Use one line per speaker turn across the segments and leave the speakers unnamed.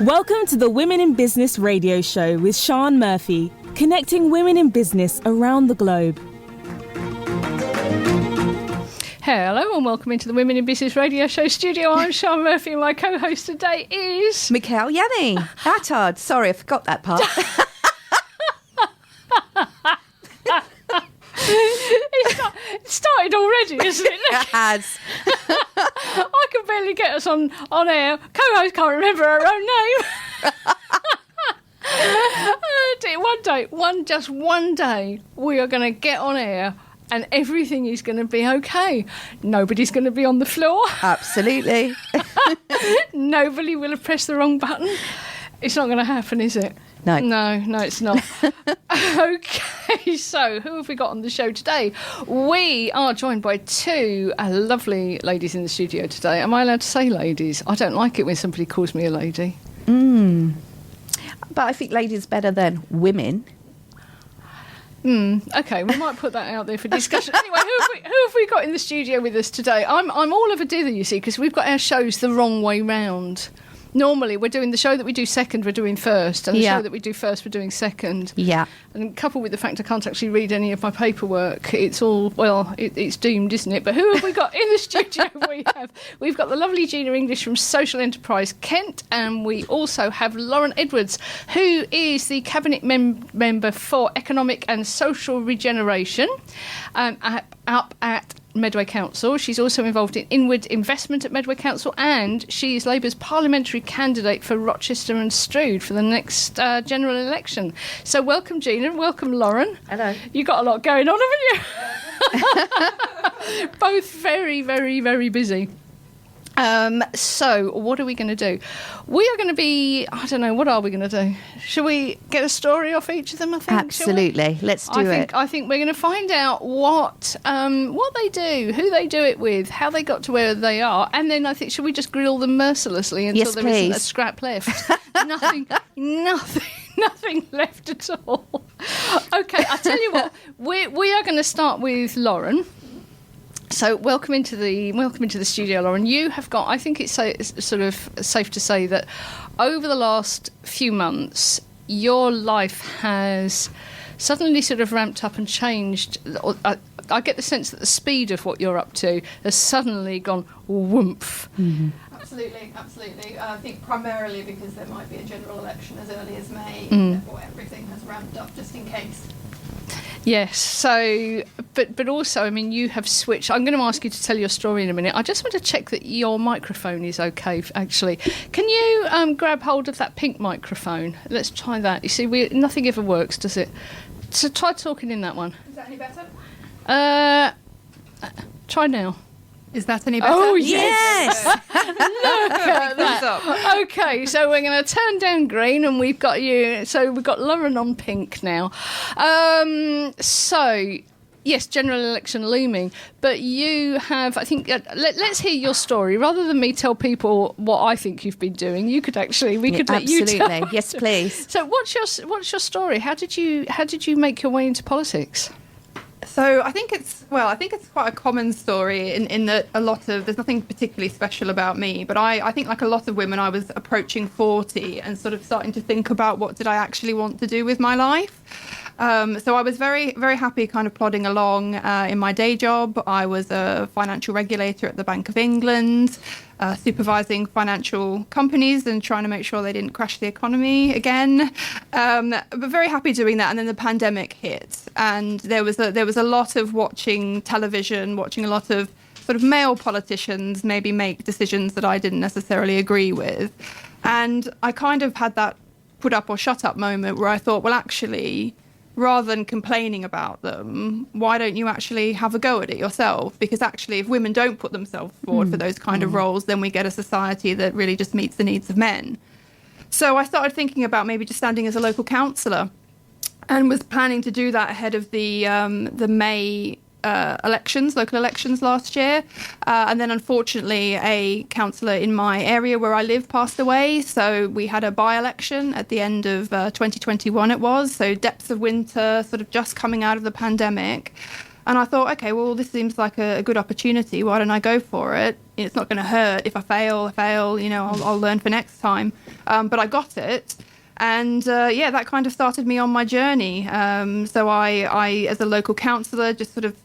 Welcome to the Women in Business radio show with Sian Murphy, connecting women in business around the globe.
Hello and welcome into the Women in Business radio show studio. I'm Sian Murphy and my co-host today is...
Mikhail Yanni. Attard. Sorry, I forgot that part.
It started already, isn't it?
It has.
I can barely get us on air. Co-host can't remember her own name. One day, we are going to get on air and everything is going to be okay. Nobody's going to be on the floor.
Absolutely.
Nobody will have pressed the wrong button. It's not going to happen, is it?
No.
No, it's not. Okay, so who have we got on the show today? We are joined by two lovely ladies in the studio today. Am I allowed to say ladies? I don't like it when somebody calls me a lady.
But I think ladies better than women.
Okay, we might put that out there for discussion. Anyway, who have we got in the studio with us today? I'm all of a dither, you see, because we've got our shows the wrong way round. Normally, we're doing the show that we do second, we're doing first, and the show that we do first, we're doing second.
Yeah.
And coupled with the fact I can't actually read any of my paperwork, it's all, well, it's doomed, isn't it? But who have we got in the studio? We've got the lovely Gina English from Social Enterprise Kent, and we also have Lauren Edwards, who is the Cabinet Member for Economic and Social Regeneration up at Medway Council. She's also involved in inward investment at Medway Council, and she is Labour's parliamentary candidate for Rochester and Strood for the next general election. So welcome, Gina, and welcome, Lauren.
Hello.
You've got a lot going on, haven't you? Both very, very, very busy. So what are we going to do? We are going to be, I don't know, what are we going to do? Shall we get a story off each of them, I think?
Absolutely. Let's do it.
I think we're going to find out what they do, who they do it with, how they got to where they are, and then I think, should we just grill them mercilessly until there isn't a scrap left? Nothing left at all. Okay, I'll tell you what, we are going to start with Lauren. So welcome into the studio, Lauren. You have got, I think it's sort of safe to say that over the last few months, your life has suddenly sort of ramped up and changed. I get the sense that the speed of what you're up to has suddenly gone whoomph.
Mm-hmm. Absolutely. I think primarily because there might be a general election as early as May, therefore everything has ramped up just in case.
Yes, so, but also, I mean, you have switched. I'm going to ask you to tell your story in a minute. I just want to check that your microphone is okay, actually. Can you grab hold of that pink microphone? Let's try that. You see, nothing ever works, does it? So try talking in that one.
Is that any better?
Try now.
Is that any better?
Oh, yes!
Yes!
Look at that. Okay, so we're going to turn down green, and we've got you. So we've got Lauren on pink now. So, yes, general election looming. But you have, I think, let's hear your story. Rather than me tell people what I think you've been doing, you could actually, we could let you tell.
Absolutely. Yes, please.
So what's your story? How did you make your way into politics?
So I think it's quite a common story in that there's nothing particularly special about me, but I think like a lot of women, I was approaching 40 and sort of starting to think about what did I actually want to do with my life. So I was very, very happy kind of plodding along in my day job. I was a financial regulator at the Bank of England, supervising financial companies and trying to make sure they didn't crash the economy again. But very happy doing that. And then the pandemic hit, and there was a lot of watching television, watching a lot of sort of male politicians maybe make decisions that I didn't necessarily agree with. And I kind of had that put up or shut up moment where I thought, well, actually, rather than complaining about them, why don't you actually have a go at it yourself? Because actually, if women don't put themselves forward for those kind of roles, then we get a society that really just meets the needs of men. So I started thinking about maybe just standing as a local councillor, and was planning to do that ahead of the May local elections last year. And then unfortunately, a councillor in my area where I live passed away. So we had a by-election at the end of 2021 it was. So depths of winter, sort of just coming out of the pandemic. And I thought, okay, well, this seems like a good opportunity. Why don't I go for it? it's not going to hurt. If I fail, you know, I'll learn for next time. But I got it. And that kind of started me on my journey. So I, as a local councillor, just sort of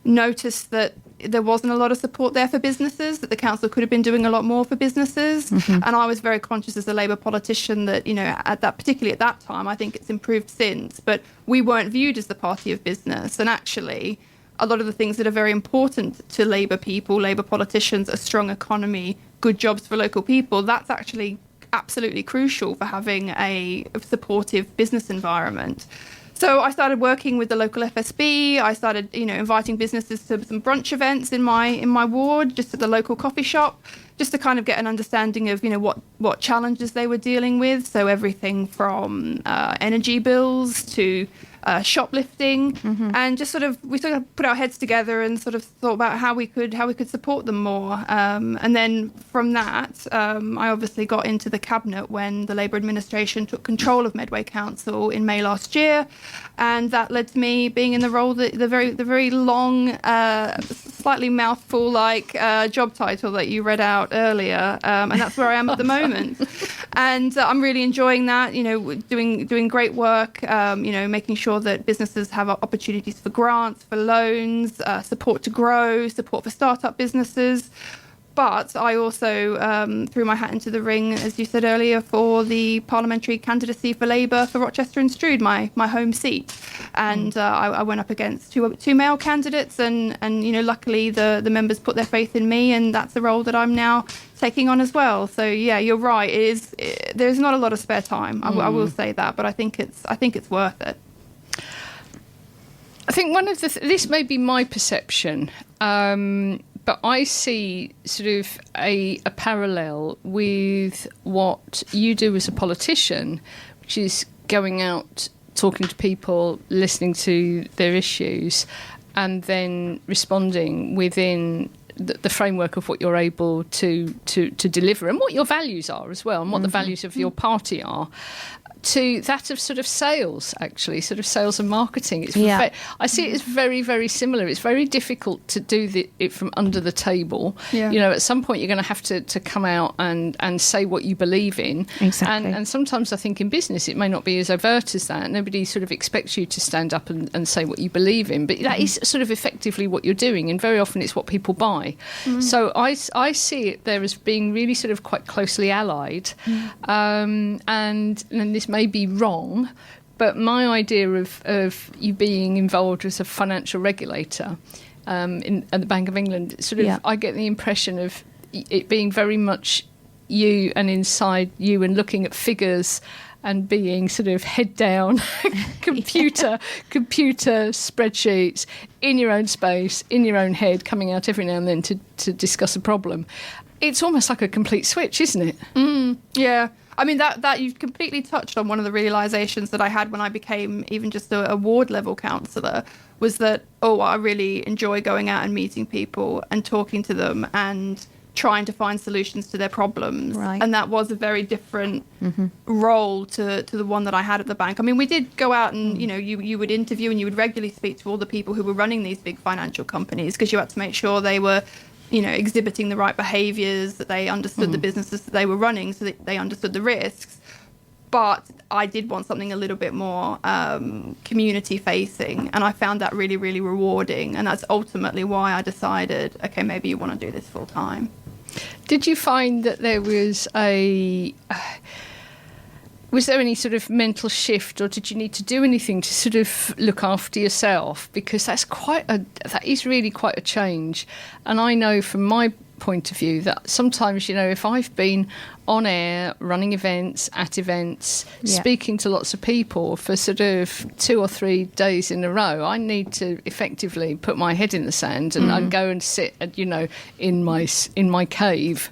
noticed that there wasn't a lot of support there for businesses, that the council could have been doing a lot more for businesses. And I was very conscious as a Labour politician that, you know, particularly at that time, I think it's improved since, but we weren't viewed as the party of business. And actually, a lot of the things that are very important to Labour people, Labour politicians, a strong economy, good jobs for local people, that's actually absolutely crucial for having a supportive business environment. So I started working with the local FSB. I started, you know, inviting businesses to some brunch events in my ward, just at the local coffee shop, just to kind of get an understanding of, you know, what challenges they were dealing with. So everything from energy bills to shoplifting, and just we sort of put our heads together and sort of thought about how we could support them more. And then from that, I obviously got into the cabinet when the Labour administration took control of Medway Council in May last year, and that led to me being in the role the very long, slightly mouthful-like job title that you read out earlier, and that's where I am at the moment. And I'm really enjoying that. You know, doing great work. You know, making sure that businesses have opportunities for grants, for loans, support to grow, support for startup businesses. But I also threw my hat into the ring, as you said earlier, for the parliamentary candidacy for Labour for Rochester and Stroud, my home seat. And I went up against two male candidates, and you know, luckily the members put their faith in me, and that's the role that I'm now taking on as well. So yeah, you're right. There's not a lot of spare time. I will say that, but I think it's worth it.
I think one of this may be my perception, but I see sort of a parallel with what you do as a politician, which is going out, talking to people, listening to their issues, and then responding within the framework of what you're able to deliver and what your values are as well, and what the values of your party are, to that of sort of sales, actually, sort of sales and marketing. I see it as very, very similar. It's very difficult to do it from under the table. Yeah. You know, at some point you're going to have to come out and say what you believe in.
Exactly.
And sometimes I think in business it may not be as overt as that. Nobody sort of expects you to stand up and say what you believe in. But that is sort of effectively what you're doing, and very often it's what people buy. So I see it there as being really sort of quite closely allied. And this may be wrong, but my idea of you being involved as a financial regulator at the Bank of England, sort of, I get the impression of it being very much you and inside you, and looking at figures and being sort of head down, computer spreadsheets in your own space, in your own head, coming out every now and then to discuss a problem. It's almost like a complete switch, isn't it?
Yeah. I mean, that you've completely touched on one of the realisations that I had when I became even just a ward level councillor, was that, I really enjoy going out and meeting people and talking to them and trying to find solutions to their problems.
Right.
And that was a very different role to the one that I had at the bank. I mean, we did go out and, you know, you would interview and you would regularly speak to all the people who were running these big financial companies, because you had to make sure they were, you know, exhibiting the right behaviours, that they understood the businesses that they were running, so that they understood the risks. But I did want something a little bit more community facing, and I found that really, really rewarding. And that's ultimately why I decided, okay, maybe you want to do this full time.
Did you find that there was was there any sort of mental shift, or did you need to do anything to sort of look after yourself? Because that is really quite a change. And I know from my point of view that sometimes, you know, if I've been on air, running events, at events, speaking to lots of people for sort of 2 or 3 days in a row, I need to effectively put my head in the sand and I'd go and sit, you know, in my cave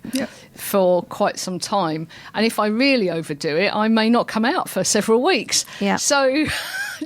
for quite some time. And if I really overdo it, I may not come out for several weeks. Yeah. So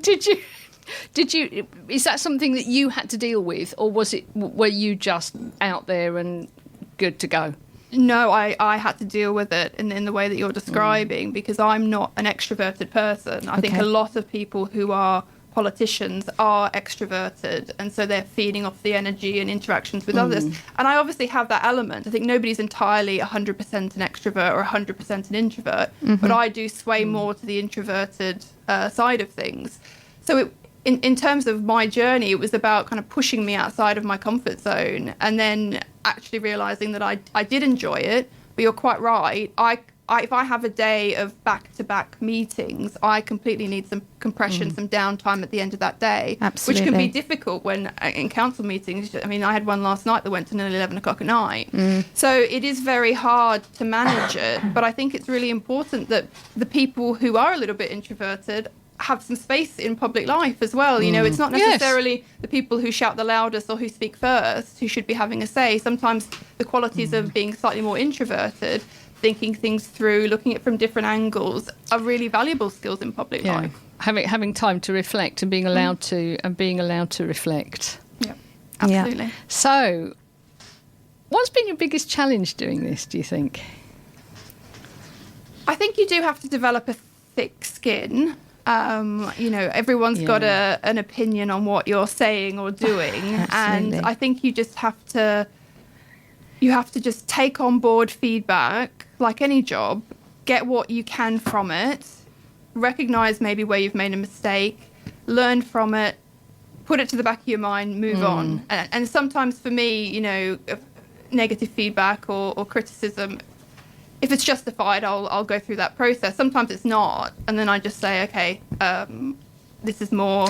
did you, is that something that you had to deal with, or were you just out there and good to go?
No, I had to deal with it in the way that you're describing, because I'm not an extroverted person. I think a lot of people who are politicians are extroverted, and so they're feeding off the energy and interactions with others. And I obviously have that element. I think nobody's entirely 100% an extrovert or 100% an introvert, but I do sway more to the introverted side of things. So in terms of my journey, it was about kind of pushing me outside of my comfort zone, and then actually realizing that I did enjoy it. But you're quite right. If I have a day of back-to-back meetings, I completely need some compression, some downtime at the end of that day.
Absolutely.
Which can be difficult when in council meetings. I mean, I had one last night that went to nearly 11 o'clock at night. So it is very hard to manage it. But I think it's really important that the people who are a little bit introverted have some space in public life as well. You know, it's not necessarily the people who shout the loudest or who speak first who should be having a say. Sometimes the qualities of being slightly more introverted, thinking things through, looking at it from different angles, are really valuable skills in public life.
Having time to reflect and being allowed to reflect.
Yeah, absolutely.
Yeah.
So, what's been your biggest challenge doing this, do you think?
I think you do have to develop a thick skin. You know, everyone's got an opinion on what you're saying or doing, and I think you just have to just take on board feedback, like any job, get what you can from it, recognize maybe where you've made a mistake, learn from it, put it to the back of your mind, move on. And sometimes for me, you know, negative feedback or criticism, if it's justified, I'll go through that process. Sometimes it's not, and then I just say, okay, this is more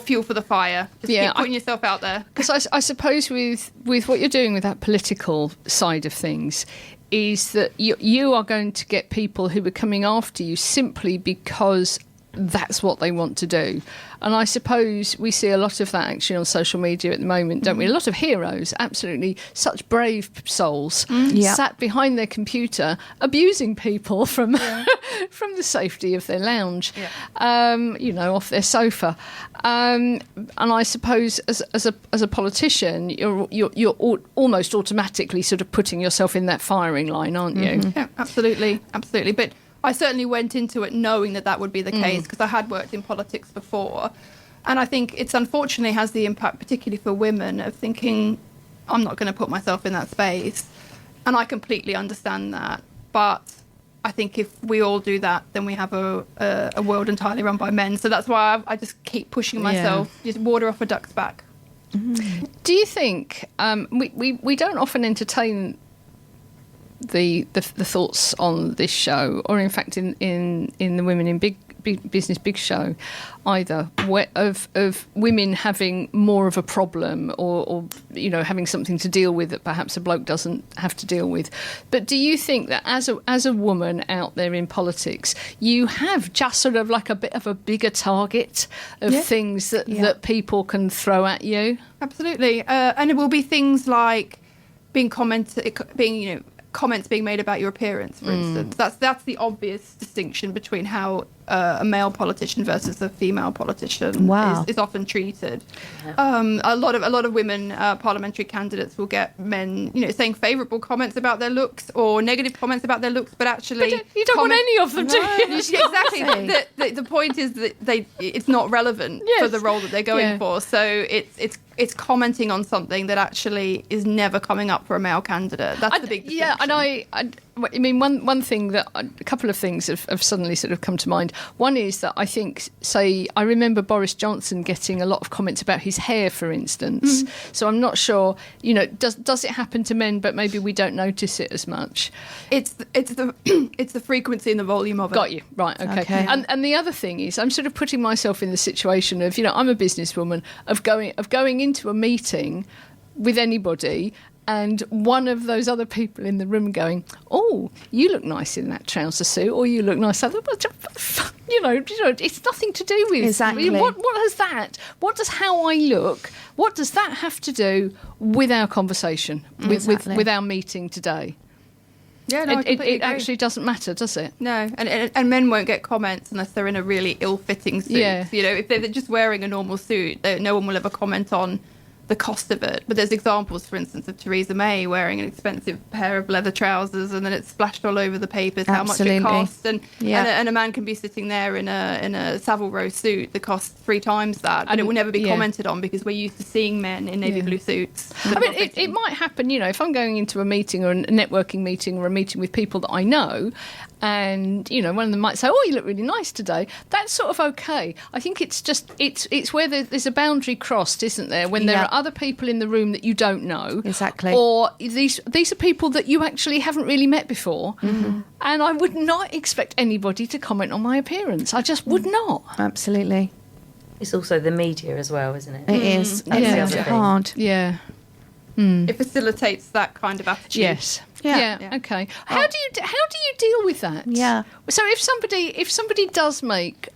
fuel for the fire. Just keep putting yourself out there.
Because I suppose with what you're doing with that political side of things is that you are going to get people who are coming after you simply because that's what they want to do. And I suppose we see a lot of that actually on social media at the moment, don't we? A lot of heroes, absolutely such brave souls, sat behind their computer abusing people from from the safety of their lounge, you know, off their sofa. And I suppose as a politician, you're almost automatically sort of putting yourself in that firing line, aren't you?
Yeah, absolutely. But I certainly went into it knowing that would be the case, because I had worked in politics before. And I think it's unfortunately has the impact, particularly for women, of thinking, I'm not going to put myself in that space. And I completely understand that. But I think if we all do that, then we have a world entirely run by men. So that's why I just keep pushing myself, just water off a duck's back.
Do you think, we don't often entertain the thoughts on this show, or in fact in the Women in Big Business Big Show either, of women having more of a problem or you know, having something to deal with that perhaps a bloke doesn't have to deal with. But do you think that as a woman out there in politics, you have just sort of like a bit of a bigger target of things that people can throw at you?
Absolutely. And it will be things like comments being made about your appearance, for instance. That's the obvious distinction between how a male politician versus a female politician is often treated. A lot of women parliamentary candidates will get men, you know, saying favourable comments about their looks or negative comments about their looks, but actually
you don't want any of them, do you?
Exactly. The point is that it's not relevant for the role that they're going for. So it's commenting on something that actually is never coming up for a male candidate. That's the big distinction.
Yeah, and I mean, one thing that a couple of things have suddenly sort of come to mind. One is that I think, say, I remember Boris Johnson getting a lot of comments about his hair, for instance. So I'm not sure, you know, does it happen to men, but maybe we don't notice it as much?
It's the frequency and the volume of it.
Got you, right? Okay. And the other thing is, I'm sort of putting myself in the situation of, you know, I'm a businesswoman, of going into a meeting with anybody, and one of those other people in the room going, "Oh, you look nice in that trouser suit," or "You look nice." You know, it's nothing to do with
exactly.
What has that? What does how I look? What does that have to do with our conversation, with our meeting today?
Yeah, no,
it actually doesn't matter, does it?
No, and men won't get comments unless they're in a really ill-fitting suit.
Yeah.
You know, if they're just wearing a normal suit, no one will ever comment on the cost of it. But there's examples, for instance, of Theresa May wearing an expensive pair of leather trousers, and then it's splashed all over the papers how much it costs. And a man can be sitting there in a Savile Row suit that costs 3 times that, and it will never be commented on because we're used to seeing men in navy blue suits.
I mean, it might happen, you know, if I'm going into a meeting or a networking meeting or a meeting with people that I know, and, you know, one of them might say, oh, you look really nice today. That's sort of okay. I think it's just, it's where there's a boundary crossed, isn't there? When there are other people in the room that you don't know.
Exactly.
Or these are people that you actually haven't really met before. Mm-hmm. And I would not expect anybody to comment on my appearance. I just would not.
Absolutely.
It's also the media as well, isn't it?
It is. It's hard.
Yeah.
It facilitates that kind of attitude.
Yes. Yeah. Okay. How do you deal with that?
Yeah.
So if somebody does make,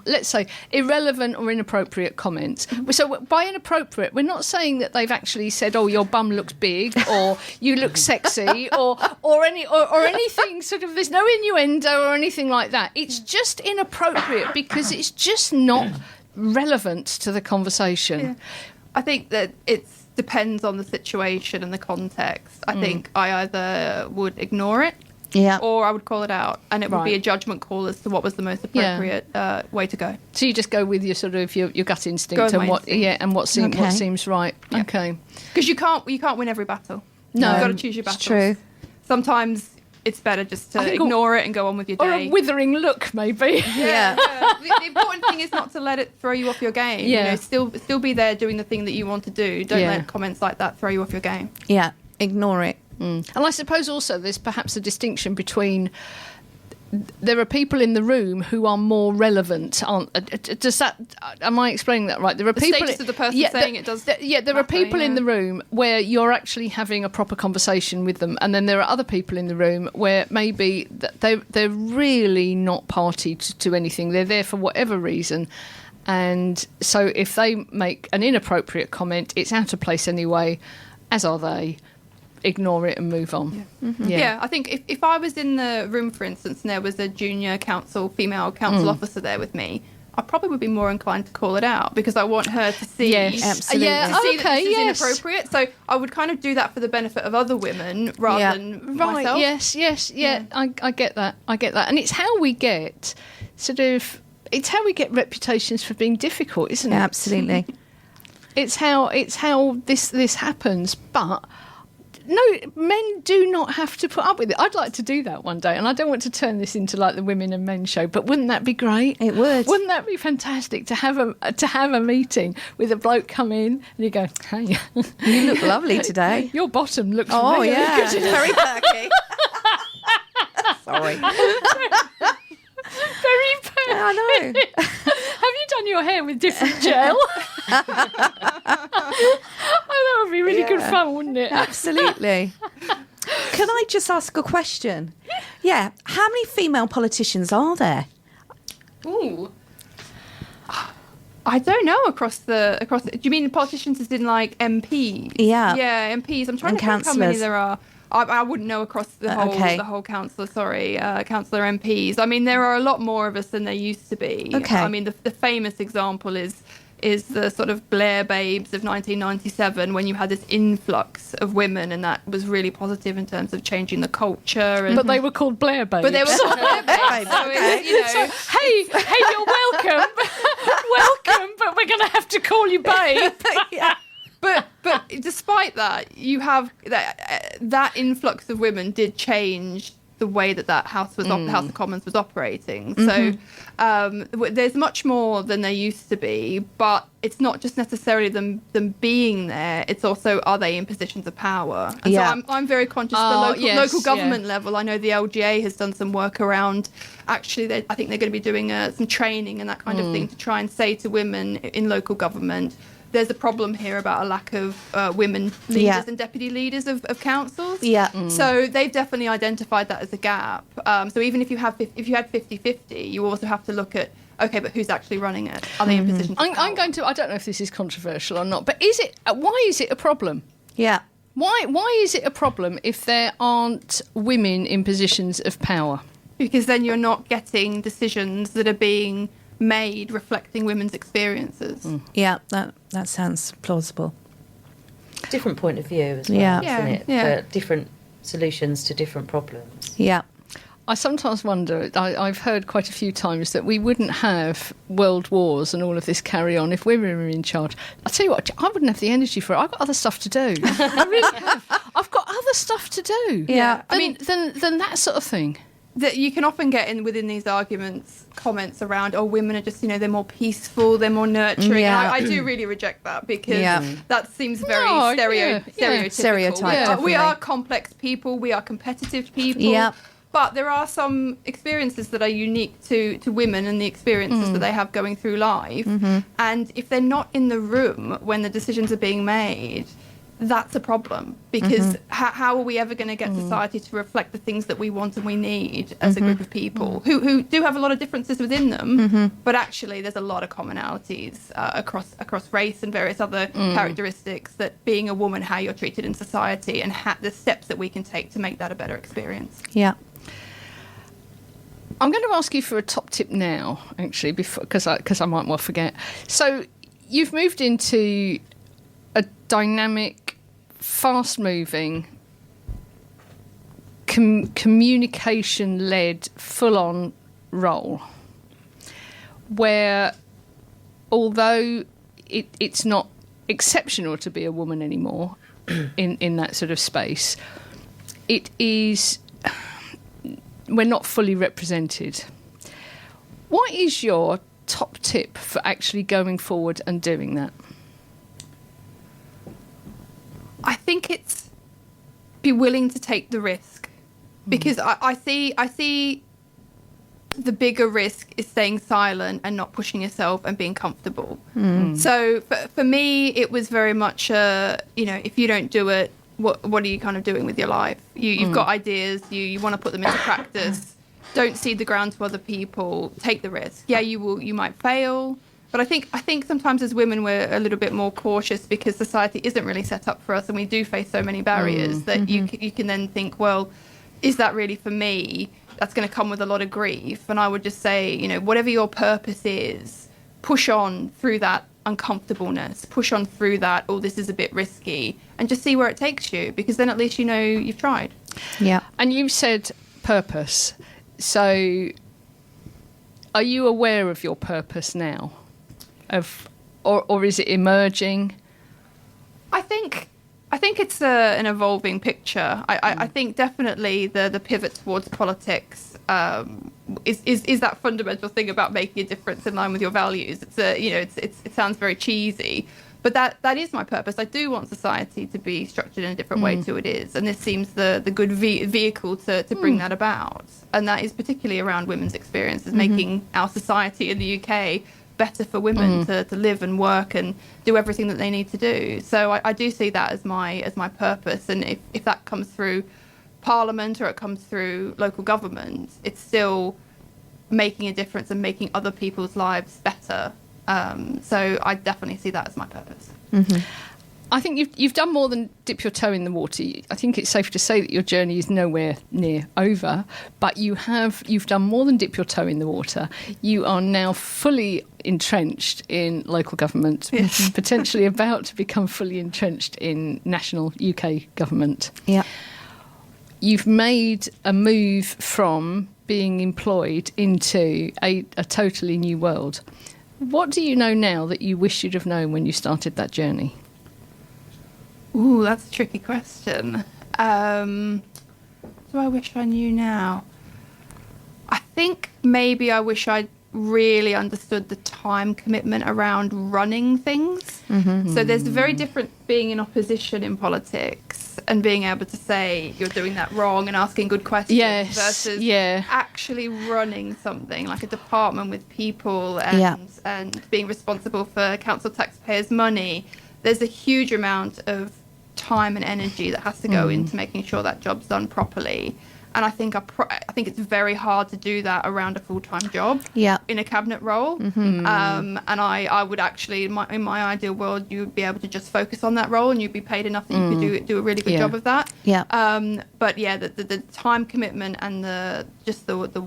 let's say, irrelevant or inappropriate comments. So by inappropriate, we're not saying that they've actually said, "Oh, your bum looks big," or "You look sexy," or anything sort of. There's no innuendo or anything like that. It's just inappropriate because it's just not relevant to the conversation.
Yeah. I think that it depends on the situation and the context. I think I either would ignore it, or I would call it out, and it would be a judgment call as to what was the most appropriate way to go.
So you just go with your sort of your gut instinct and what seems right. Yeah. Okay,
because you can't win every battle.
No,
you've got to choose your battles.
It's true.
Sometimes it's better just to ignore it and go on with your day.
Or a withering look, maybe.
Yeah. The important thing is not to let it throw you off your game.
Yeah.
You know, still be there doing the thing that you want to do. Don't let comments like that throw you off your game.
Yeah, ignore it.
And I suppose also there's perhaps a distinction between there are people in the room who are more relevant. Am I explaining that right? There are people.
Status of the person saying it does.
There are people in the room where you're actually having a proper conversation with them, and then there are other people in the room where maybe they're really not party to anything. They're there for whatever reason, and so if they make an inappropriate comment, it's out of place anyway. As are they. Ignore it and move on.
Yeah, I think if I was in the room, for instance, and there was a junior female council officer there with me, I probably would be more inclined to call it out because I want her to see,
absolutely.
That this is inappropriate. So I would kind of do that for the benefit of other women rather than myself.
I get that. And it's how we get reputations for being difficult, isn't it?
Absolutely.
It's how this happens, but. No, men do not have to put up with it. I'd like to do that one day, and I don't want to turn this into like the women and men show. But wouldn't that be great?
It would.
Wouldn't that be fantastic to have a meeting with a bloke come in and you go, "Hey,
you look lovely today.
Your bottom looks
really
good today."
Very perky. Sorry.
Very perky.
I know.
Have you done your hair with different gel? That would be really good fun, wouldn't it?
Absolutely. Can I just ask a question? Yeah. How many female politicians are there?
Ooh. I don't know across the. Do you mean politicians as in like MPs?
Yeah.
Yeah, MPs. I'm trying to think how many there are. I wouldn't know across the whole council. Councillor MPs. I mean, there are a lot more of us than there used to be.
Okay.
I mean, the famous example is the sort of Blair babes of 1997 when you had this influx of women, and that was really positive in terms of changing the culture. And,
but they were called Blair babes.
But they were called Blair babes. So
okay.
Hey, you're welcome. Welcome, but we're going to have to call you babe.
Yeah.
But despite that, you have that influx of women did change the way that House was the House of Commons was operating. So there's much more than there used to be, but it's not just necessarily them being there. It's also, are they in positions of power? And so I'm very conscious at the local government level. I know the LGA has done some work around. Actually, I think they're going to be doing some training and that kind of thing to try and say to women in local government, there's a problem here about a lack of women leaders and deputy leaders of councils. Yeah. So they've definitely identified that as a gap. So even if you had 50-50, you also have to look at, okay, but who's actually running it? Are they in position?
I'm going to. I don't know if this is controversial or not, but why is it a problem?
Yeah.
Why is it a problem if there aren't women in positions of power?
Because then you're not getting decisions that are being made reflecting women's experiences.
Yeah, that sounds plausible.
different point of view as well,
Yeah.
isn't it?
Yeah.
For different solutions to different problems.
Yeah.
I sometimes wonder, I've heard quite a few times that we wouldn't have world wars and all of this carry on if women were in charge. I'll tell you what, I wouldn't have the energy for it. I've got other stuff to do. I really have. I've got other stuff to do.
Yeah.
Than that sort of thing.
That you can often get in within these arguments comments around, oh, women are just, they're more peaceful, they're more nurturing.
Yeah.
And I do really reject that because
Yeah.
that seems very
No,
stereotypical.
Stereotype,
We
definitely.
are complex people, we are competitive people.
Yeah.
But there are some experiences that are unique to women and the experiences that they have going through life. And if they're not in the room when the decisions are being made, that's a problem. Because how are we ever going to get society to reflect the things that we want and we need as a group of people who do have a lot of differences within them, but actually there's a lot of commonalities across race and various other characteristics, that being a woman, how you're treated in society, and the steps that we can take to make that a better experience.
Yeah.
I'm going to ask you for a top tip now, actually, because I might well forget. So you've moved into a dynamic, fast-moving, communication-led, full-on role, where although it's not exceptional to be a woman anymore in that sort of space, it is... we're not fully represented. What is your top tip for actually going forward and doing that?
I think it's be willing to take the risk, because I see the bigger risk is staying silent and not pushing yourself and being comfortable. So for me, it was very much, if you don't do it, what are you kind of doing with your life? You've got ideas, you want to put them into practice. Don't cede the ground to other people. Take the risk. Yeah, you might fail, but I think sometimes as women we're a little bit more cautious because society isn't really set up for us, and we do face so many barriers that you can then think, well, is that really for me? That's going to come with a lot of grief. And I would just say, whatever your purpose is, push on through that uncomfortableness, push on through that, oh, this is a bit risky, and just see where it takes you, because then at least you've tried.
Yeah.
And you said purpose. So are you aware of your purpose now? Or is it emerging?
I think it's an evolving picture. I think definitely the pivot towards politics is that fundamental thing about making a difference in line with your values. It sounds very cheesy, but that is my purpose. I do want society to be structured in a different way to it is, and this seems the good vehicle to bring that about. And that is particularly around women's experiences, making our society in the UK better for women to live and work and do everything that they need to do. So I do see that as my purpose. And if that comes through Parliament or it comes through local government, it's still making a difference and making other people's lives better. So I definitely see that as my purpose.
I think you've done more than dip your toe in the water. I think it's safe to say that your journey is nowhere near over, but you've done more than dip your toe in the water. You are now fully entrenched in local government, potentially about to become fully entrenched in national UK government.
Yeah.
You've made a move from being employed into a totally new world. What do you know now that you wish you'd have known when you started that journey?
Ooh, that's a tricky question. Do I wish I knew now? I think maybe I wish I'd really understood the time commitment around running things. So there's a very different being in opposition in politics and being able to say you're doing that wrong and asking good questions versus actually running something like a department with people and being responsible for council taxpayers' money. There's a huge amount of time and energy that has to go into making sure that job's done properly. And I think it's very hard to do that around a full-time job in a cabinet role. And I would actually, in my ideal world, you would be able to just focus on that role and you'd be paid enough that you could do a really good job of that. But the time commitment and the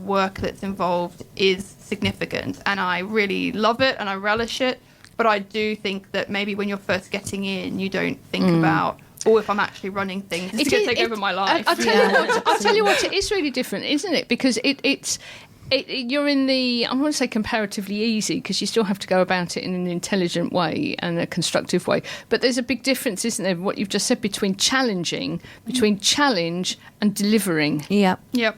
work that's involved is significant. And I really love it and I relish it. But I do think that maybe when you're first getting in, you don't think about, if I'm actually running things, it's going to take over my life.
I'll tell you what, it is really different, isn't it? Because you're in the, I want to say comparatively easy, because you still have to go about it in an intelligent way and a constructive way. But there's a big difference, isn't there, what you've just said, between challenge and delivering.
Yeah.
Yep.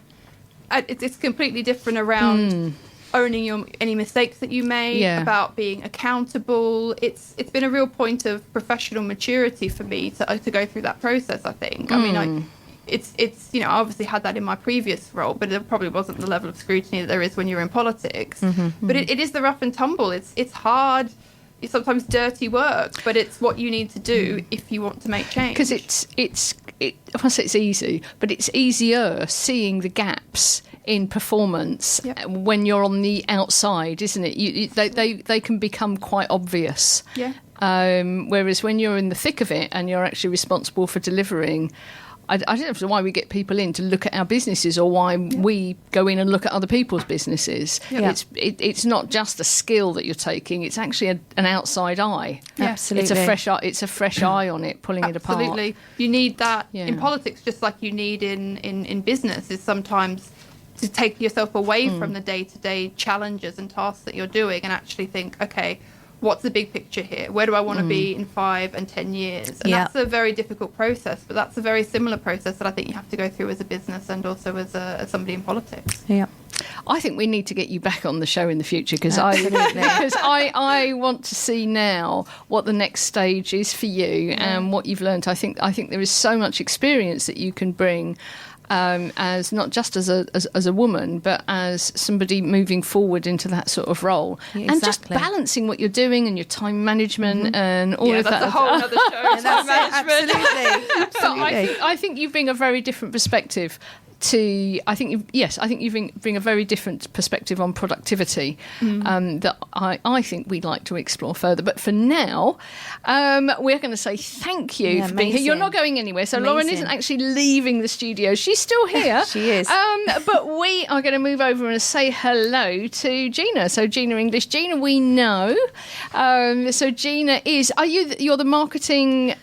It's completely different around owning any mistakes that you make, about being accountable. It's been a real point of professional maturity for me to go through that process, I think. I mean, it's I obviously had that in my previous role, but it probably wasn't the level of scrutiny that there is when you're in politics. But it is the rough and tumble. It's hard. It's sometimes dirty work, but it's what you need to do if you want to make change.
Because I want to say it's easy, but it's easier seeing the gaps in performance when you're on the outside, isn't it? They can become quite obvious.
Yeah.
Whereas when you're in the thick of it and you're actually responsible for delivering, I don't know why we get people in to look at our businesses, or why we go in and look at other people's businesses. Yeah. It's not just a skill that you're taking; it's actually an outside eye.
Yeah. Absolutely,
it's a fresh eye on it, pulling it apart.
Absolutely, you need that in politics, just like you need in business. Is sometimes to take yourself away from the day-to-day challenges and tasks that you're doing, and actually think, okay, what's the big picture here? Where do I want to be in 5 and 10 years? And that's a very difficult process, but that's a very similar process that I think you have to go through as a business and also as somebody in politics.
Yeah.
I think we need to get you back on the show in the future, because I want to see now what the next stage is for you and what you've learned. I think there is so much experience that you can bring. As not just as a woman, but as somebody moving forward into that sort of role, and just balancing what you're doing and your time management and all of that.
That's a whole other show. Time management.
Absolutely.
So I think you bring a very different perspective I think you bring a very different perspective on productivity that I think we'd like to explore further. But for now, we're going to say thank you for being here. You're not going anywhere. So Lauren isn't actually leaving the studio. She's still here.
She is.
But we are going to move over and say hello to Gina. So Gina English. Gina, we know. So Gina you're the marketing...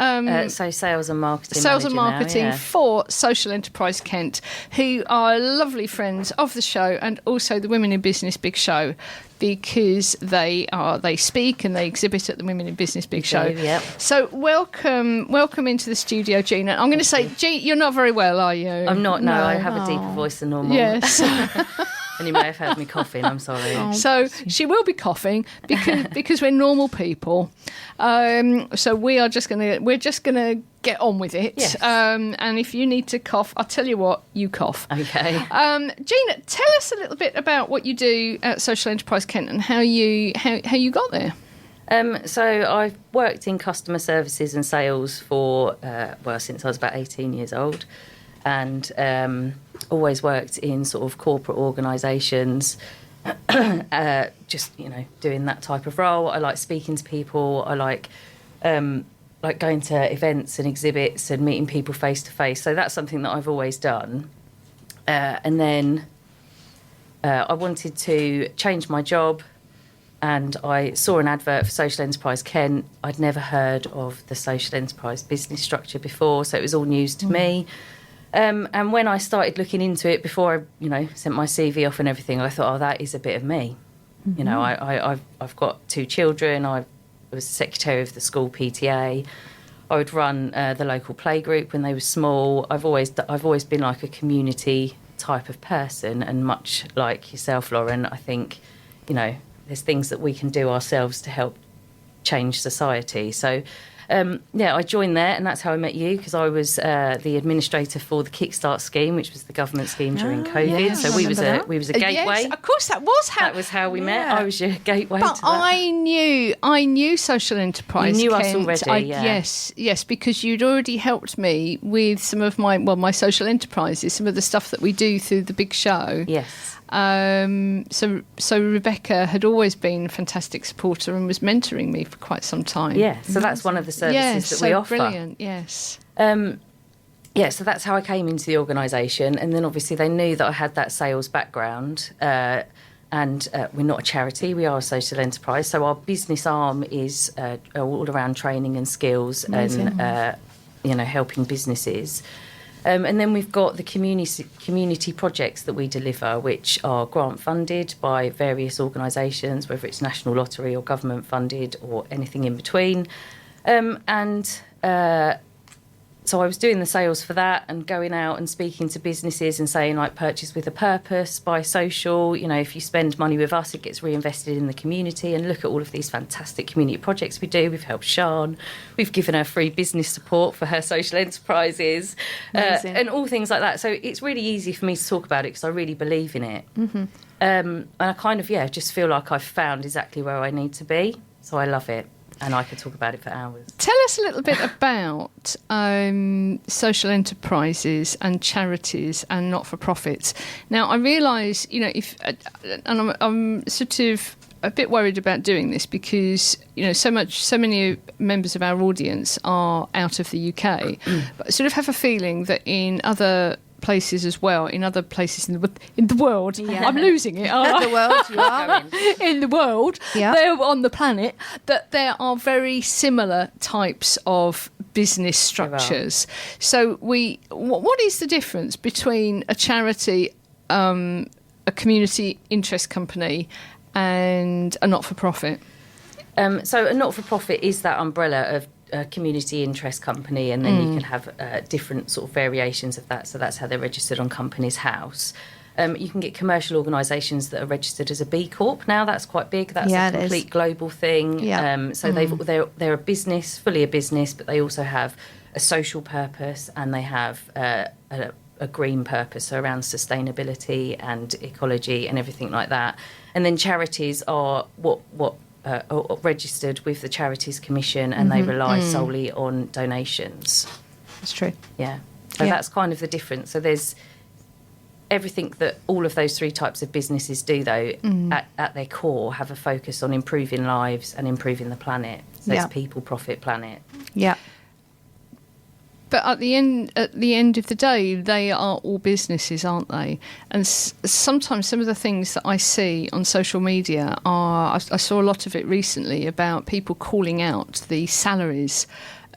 so sales and marketing
for Social Enterprise Kent, who are lovely friends of the show and also the Women in Business Big Show, because they speak and they exhibit at the Women in Business Big Show.
Yep.
So welcome into the studio, Gina. I'm going to say, you're not very well, are you?
I'm not. No, I have a deeper voice than normal.
Yes.
And you may have heard me coughing. I'm sorry.
So she will be coughing because we're normal people. So we're just gonna get on with it.
Yes.
And if you need to cough, I'll tell you what, you cough.
Okay.
Gina, tell us a little bit about what you do at Social Enterprise Kent and how you got there.
So I've worked in customer services and sales for since I was about 18 years old, and always worked in sort of corporate organisations, just doing that type of role. I like speaking to people. I like going to events and exhibits and meeting people face to face. So that's something that I've always done. And then I wanted to change my job, and I saw an advert for Social Enterprise Kent. I'd never heard of the social enterprise business structure before, so it was all news to me. And when I started looking into it, before I, sent my CV off and everything, I thought, that is a bit of me. Mm-hmm. I've got 2 children. I was secretary of the school PTA. I would run the local playgroup when they were small. I've always been like a community type of person, and much like yourself, Lauren, I think, there's things that we can do ourselves to help change society. So. I joined there, and that's how I met you, because I was the administrator for the Kickstart scheme, which was the government scheme during COVID.
Yes,
so we was a gateway.
Yes, of course, that was how
we met. I was your gateway.
But
to that.
I knew Social Enterprise.
You knew
Kent.
us already.
Yes, because you'd already helped me with some of my social enterprises, some of the stuff that we do through the big show.
Yes.
So Rebecca had always been a fantastic supporter and was mentoring me for quite some time.
Yeah, so that's one of the services that we offer.
Brilliant, yes.
So that's how I came into the organisation, and then obviously they knew that I had that sales background, and and we're not a charity, we are a social enterprise. So our business arm is all around training and skills. Amazing. And, helping businesses. And then we've got the community projects that we deliver, which are grant funded by various organisations, whether it's National Lottery or government funded or anything in between. So I was doing the sales for that and going out and speaking to businesses and saying, like, purchase with a purpose, buy social. If you spend money with us, it gets reinvested in the community. And look at all of these fantastic community projects we do. We've helped Sian. We've given her free business support for her social enterprises and all things like that. So it's really easy for me to talk about it because I really believe in it. Mm-hmm. And I kind of, just feel like I've found exactly where I need to be. So I love it. And I could talk about it for hours.
Tell us a little bit about social enterprises and charities and not-for-profits. Now, I realise, I'm sort of a bit worried about doing this because, so many members of our audience are out of the UK. But I sort of have a feeling that in other places as well, in other places in the world. Yeah. I'm losing it.
The world, you are.
In the world, they're on the planet, that there are very similar types of business structures. So what is the difference between a charity, a community interest company and a not-for-profit?
So a not-for-profit is that umbrella of a community interest company, and then you can have different sort of variations of that. So that's how they're registered on Companies House. You can get commercial organisations that are registered as a B Corp now. That's quite big. That's a complete global thing. Yeah. So they're a business, fully a business, but they also have a social purpose and they have a green purpose, so around sustainability and ecology and everything like that. And then charities are are registered with the Charities Commission, and they rely solely on donations.
That's true.
Yeah. So that's kind of the difference. So there's everything that all of those three types of businesses do, though, at their core, have a focus on improving lives and improving the planet. So it's people, profit, planet.
Yeah.
But at the end of the day, they are all businesses, aren't they? And sometimes some of the things that I see on social media I saw a lot of it recently about people calling out the salaries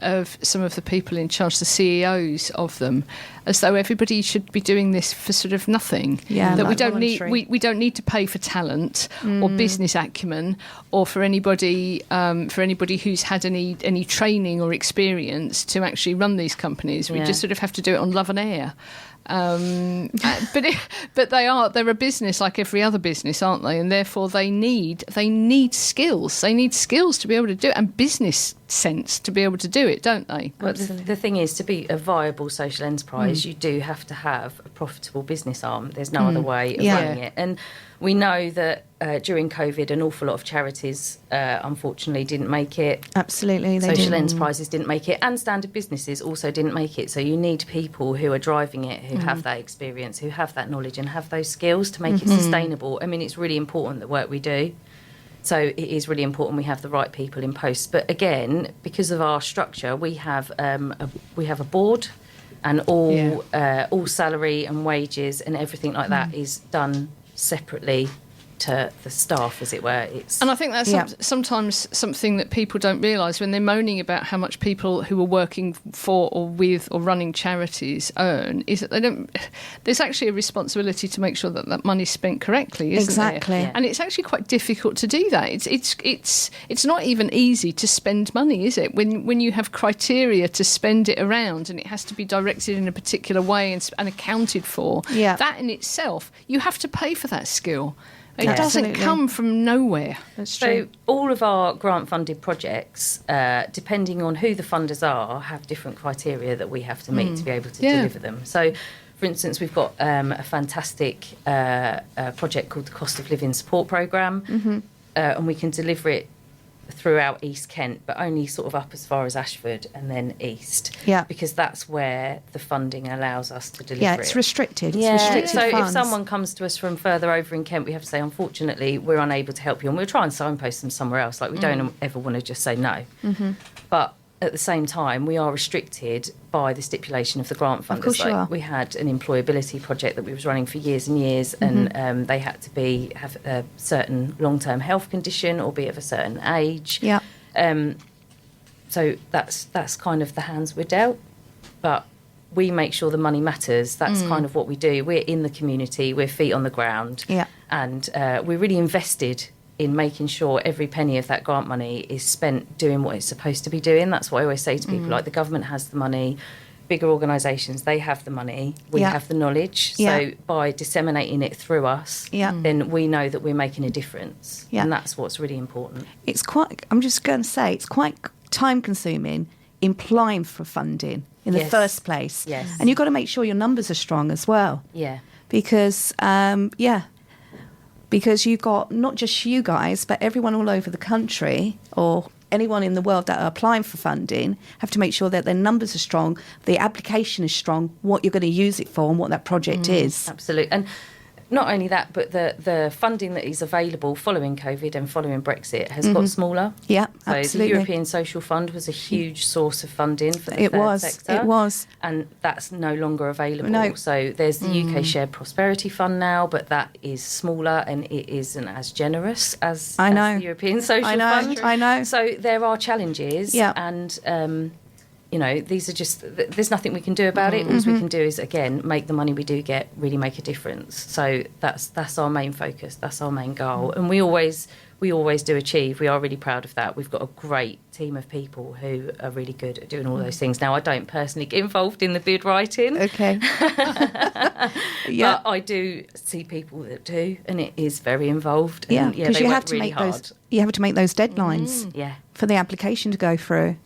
of some of the people in charge, the CEOs of them, as though everybody should be doing this for sort of nothing. Yeah, that we don't need to pay for talent or business acumen, or for anybody who's had any training or experience to actually run these companies. We just sort of have to do it on love and air. But they're a business like every other business, aren't they? And therefore they need skills. They need skills to be able to do it, and business sense to be able to do it, don't they?
Well, the thing is, to be a viable social enterprise, you do have to have a profitable business arm. There's no other way of running it. And we know that during COVID, an awful lot of charities, unfortunately, didn't make it.
Absolutely, they
Social enterprises didn't make it, and standard businesses also didn't make it. So you need people who are driving it, who have that experience, who have that knowledge and have those skills to make it sustainable. I mean, it's really important, the work we do. So it is really important we have the right people in post. But again, because of our structure, we have a board, and all salary and wages and everything like that is done separately to the staff, as it were.
And I think that's sometimes something that people don't realise when they're moaning about how much people who are working for or with or running charities earn, is that there's actually a responsibility to make sure that money's spent correctly, isn't
exactly.
there? And it's actually quite difficult to do that. It's not even easy to spend money, is it? When you have criteria to spend it around, and it has to be directed in a particular way and accounted for, that in itself, you have to pay for that skill. It doesn't come from nowhere.
That's true.
So all of our grant-funded projects, depending on who the funders are, have different criteria that we have to meet to be able to deliver them. So, for instance, we've got a fantastic project called the Cost of Living Support Programme, and we can deliver it throughout East Kent, but only sort of up as far as Ashford and then east. Yeah. Because that's where the funding allows us to deliver it.
Yeah, it's restricted. It's restricted
so
funds.
If someone comes to us from further over in Kent, we have to say, unfortunately, we're unable to help you, and we'll try and signpost them somewhere else. Like, we don't ever want to just say no. But at the same time, we are restricted by the stipulation of the grant funders.
Of course you are.
We had an employability project that we was running for years and years, and they had to have a certain long-term health condition or be of a certain age.
Yeah.
So that's kind of the hands we're dealt. But we make sure the money matters. That's kind of what we do. We're in the community. We're feet on the ground.
Yeah.
And we're really invested in making sure every penny of that grant money is spent doing what it's supposed to be doing. That's what I always say to people, like the government has the money, bigger organisations, they have the money, we have the knowledge.
Yeah.
So by disseminating it through us, then we know that we're making a difference.
Yeah.
And that's what's really important.
It's quite, I'm just going to say, it's quite time consuming applying for funding in the first place.
Yes.
And you've got to make sure your numbers are strong as well.
Yeah.
Because, because you've got not just you guys, but everyone all over the country or anyone in the world that are applying for funding have to make sure that their numbers are strong, the application is strong, what you're going to use it for and what that project is.
Absolutely. And not only that, but the funding that is available following COVID and following Brexit has got smaller.
Yeah,
so
absolutely.
the European Social Fund was a huge source of funding for the third sector.
It was.
And that's no longer available.
No.
So there's the UK Shared Prosperity Fund now, but that is smaller and it isn't as generous as the European Social Fund.
I know.
So there are challenges.
Yeah.
And these are just, there's nothing we can do about it. All we can do is, again, make the money we do get really make a difference. So that's our main focus. That's our main goal. And we always do achieve. We are really proud of that. We've got a great team of people who are really good at doing all those things. Now, I don't personally get involved in the bid writing.
Okay.
But I do see people that do, and it is very involved.
Yeah,
And,
because
they
you
work
have to
really
make
hard.
those deadlines
Yeah.
for the application to go through.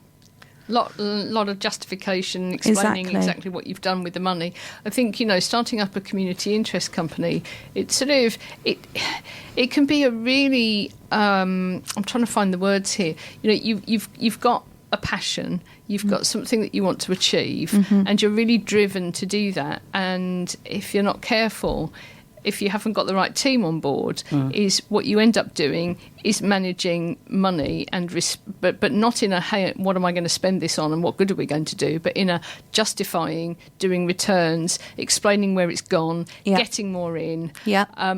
Lot of justification explaining exactly what you've done with the money. I think starting up a community interest company, it's sort of it can be a really I'm trying to find the words here. You've got a passion, you've got something that you want to achieve, and you're really driven to do that. And if you're not careful, if you haven't got the right team on board, is what you end up doing is managing money but not in a, hey, what am I going to spend this on and what good are we going to do, but in a justifying, doing returns, explaining where it's gone, getting more in,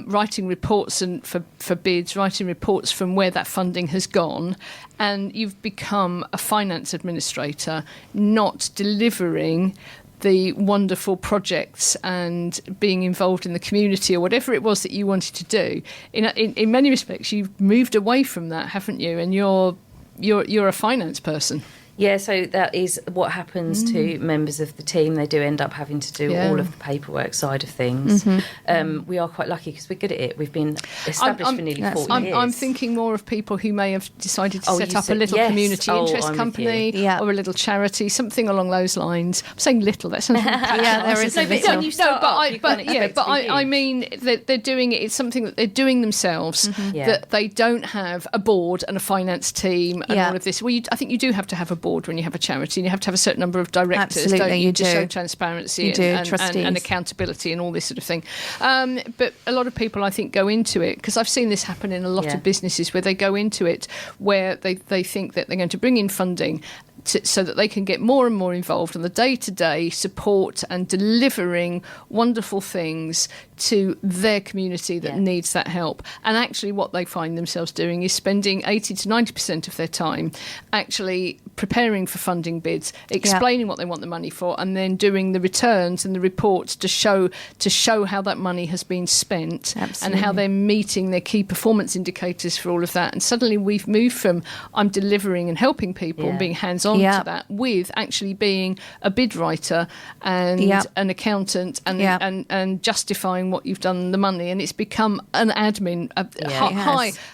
writing reports and for bids, writing reports from where that funding has gone, and you've become a finance administrator, not delivering the wonderful projects and being involved in the community or whatever it was that you wanted to do. In many respects, you've moved away from that, haven't you? And you're a finance person.
Yeah, so that is what happens to members of the team. They do end up having to do all of the paperwork side of things. We are quite lucky because we're good at it. We've been established for nearly 40 years.
I'm thinking more of people who may have decided to set up a little community interest company or a little charity, something along those lines. I'm saying little. That sounds
there is a little.
I mean that they're doing it. It's something that they're doing themselves. That they don't have a board and a finance team and all of this. Well, I think you do have to have a board when you have a charity, and you have to have a certain number of directors, don't you, to show transparency and accountability and all this sort of thing. But a lot of people, I think, go into it, because I've seen this happen in a lot of businesses where they go into it where they think that they're going to bring in funding so that they can get more and more involved in the day-to-day support and delivering wonderful things to their community that needs that help. And actually what they find themselves doing is spending 80 to 90% of their time actually preparing for funding bids, explaining what they want the money for, and then doing the returns and the reports to show how that money has been spent and how they're meeting their key performance indicators for all of that. And suddenly we've moved from I'm delivering and helping people and being hands-on to that, with actually being a bid writer and an accountant and justifying what you've done the money, and it's become an admin,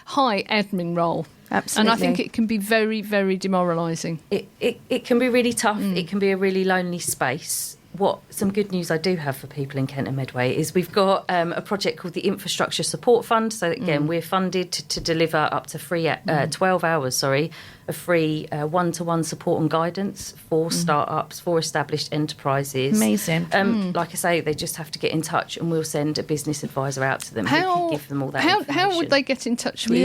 high admin role.
Absolutely.
And I think it can be very, very demoralising.
It can be really tough. It can be a really lonely space. some good news I do have for people in Kent and Medway is we've got a project called the Infrastructure Support Fund. So again, we're funded to deliver up to 12 hours, of free one-to-one support and guidance for startups, for established enterprises.
Amazing.
Like I say, they just have to get in touch, and we'll send a business advisor out to them who can give them all that information.
How would they get in touch with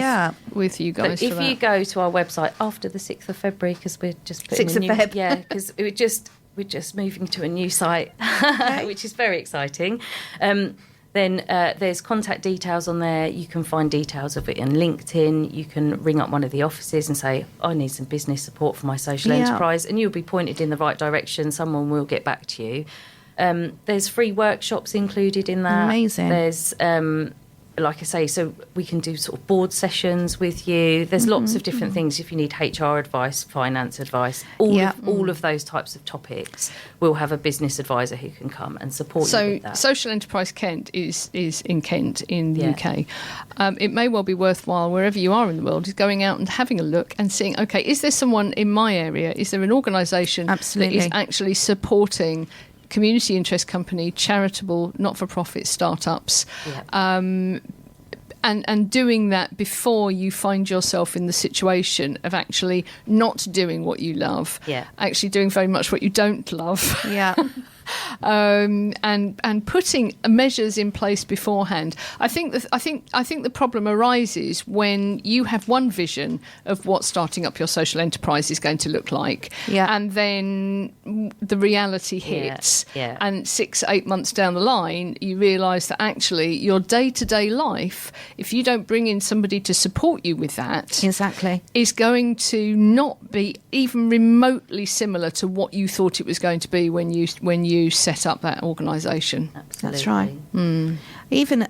you guys?
But if you go to our website after the 6th of February, because we're just putting
6th of Feb.
Yeah, because we're just moving to a new site, which is very exciting. Then there's contact details on there. You can find details of it on LinkedIn. You can ring up one of the offices and say, I need some business support for my social enterprise, and you'll be pointed in the right direction. Someone will get back to you. There's free workshops included in that.
Amazing.
There's like I say, so we can do sort of board sessions with you. There's lots of different things. If you need HR advice, finance advice, all of those types of topics, we'll have a business advisor who can come and support you with that.
So Social Enterprise Kent is in Kent in the UK. It may well be worthwhile, wherever you are in the world, is going out and having a look and seeing, OK, is there someone in my area? Is there an organisation that is actually supporting community interest company, charitable, not-for-profit startups, and doing that before you find yourself in the situation of actually not doing what you love, actually doing very much what you don't love. And putting measures in place beforehand. I think the problem arises when you have one vision of what starting up your social enterprise is going to look like, and then the reality hits, and 6-8 months down the line, you realise that actually your day-to-day life, if you don't bring in somebody to support you with that, is going to not be even remotely similar to what you thought it was going to be when you set up that organisation.
That's right. Even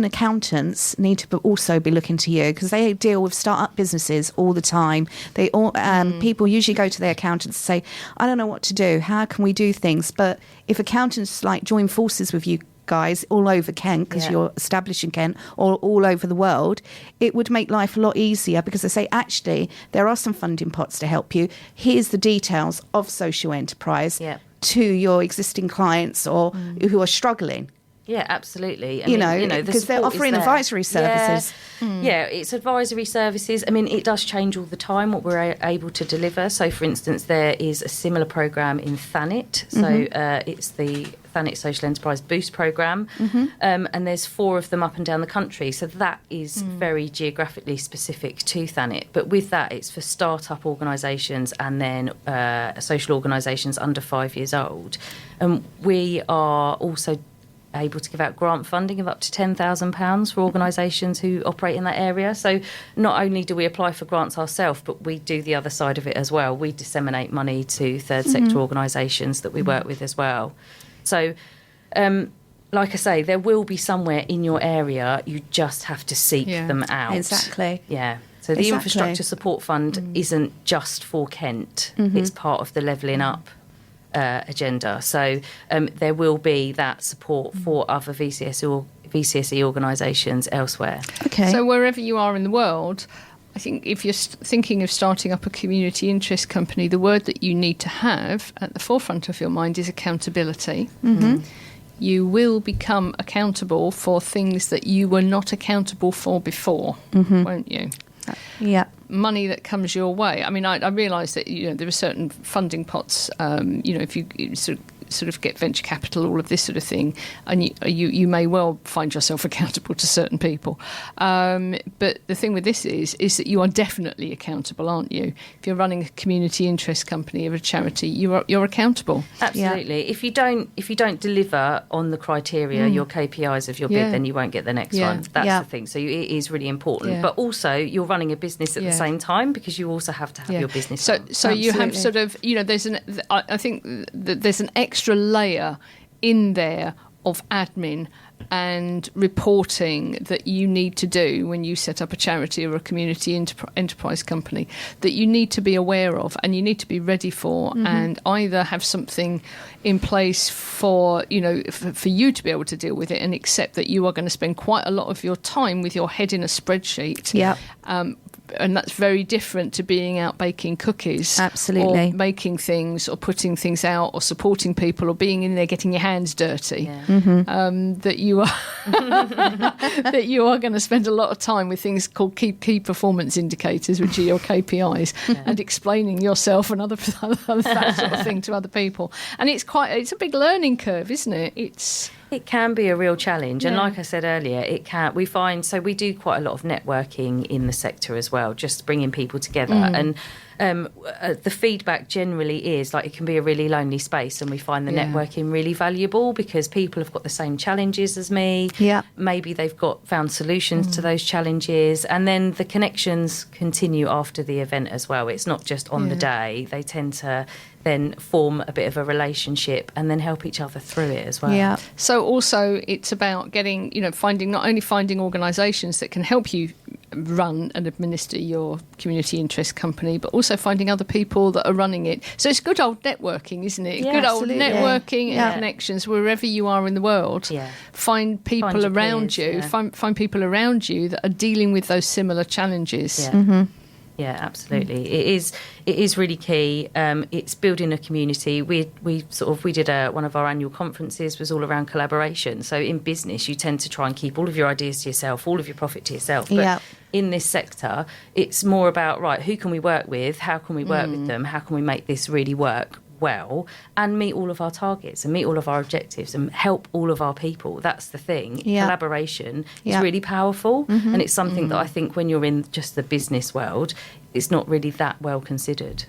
accountants need to also be looking to you, because they deal with start-up businesses all the time. They all people usually go to their accountants and say, I don't know what to do. How can we do things? But if accountants join forces with you guys all over Kent, because you're established in Kent, or all over the world, it would make life a lot easier, because they say, actually, there are some funding pots to help you. Here's the details of social enterprise to your existing clients or who are struggling.
Yeah, absolutely.
Because they're offering advisory services.
It's advisory services. I mean, it does change all the time what we're able to deliver. So, for instance, there is a similar programme in Thanet. So it's the Thanet Social Enterprise Boost programme. And there's 4 of them up and down the country. So that is very geographically specific to Thanet. But with that, it's for start-up organisations and then social organisations under 5 years old. And we are also able to give out grant funding of up to £10,000 for organisations who operate in that area. So not only do we apply for grants ourselves, but we do the other side of it as well. We disseminate money to third sector organisations that we work with as well. So, like I say, there will be somewhere in your area. You just have to seek them out.
Exactly.
Yeah. So the Infrastructure Support Fund isn't just for Kent. It's part of the Levelling Up agenda. So there will be that support for other VCSE organisations elsewhere.
Okay.
So wherever you are in the world, I think if you're thinking of starting up a community interest company, the word that you need to have at the forefront of your mind is accountability. You will become accountable for things that you were not accountable for before, won't you?
Yeah.
Money that comes your way. I mean, I realise that there are certain funding pots. If you sort of get venture capital, all of this sort of thing, and you may well find yourself accountable to certain people. But the thing with this is that you are definitely accountable, aren't you? If you're running a community interest company or a charity, you're accountable.
Absolutely. If you don't deliver on the criteria, your KPIs of your bid, then you won't get the next one. That's the thing. So it is really important. But also, you're running a business at the same time, because you also have to have your business.
So you have sort of I think that there's an extra layer in there of admin and reporting that you need to do when you set up a charity or a community enterprise company, that you need to be aware of and you need to be ready for, and either have something in place for you to be able to deal with it, and accept that you are going to spend quite a lot of your time with your head in a spreadsheet. and that's very different to being out baking cookies.
Absolutely.
Or making things or putting things out or supporting people or being in there getting your hands dirty. That you are that you are going to spend a lot of time with things called key performance indicators, which are your KPIs, and explaining yourself and other that sort of thing to other people. And it's a big learning curve, isn't it?
It can be a real challenge. And like I said earlier, we do quite a lot of networking in the sector as well, just bringing people together. And the feedback generally is like it can be a really lonely space, and we find the networking really valuable because people have got the same challenges as me. Yeah. Maybe they've found solutions to those challenges, and then the connections continue after the event as well. It's not just on the day. They tend to then form a bit of a relationship and then help each other through it as well.
Yeah. So also it's about getting, finding organisations that can help you run and administer your community interest company, but also finding other people that are running it. So it's good old networking, isn't it?
Yeah,
good
absolutely.
old networking and connections wherever you are in the world.
Yeah.
Find people around you. Find people around you that are dealing with those similar challenges.
Yeah. Yeah, absolutely. It is really key. It's building a community. We did one of our annual conferences was all around collaboration. So in business, you tend to try and keep all of your ideas to yourself, all of your profit to yourself. But in this sector, it's more about, right, who can we work with? How can we work with them? How can we make this really work well and meet all of our targets and meet all of our objectives and help all of our people? That's the thing. Collaboration is really powerful, and it's something that I think when you're in just the business world, it's not really that well considered.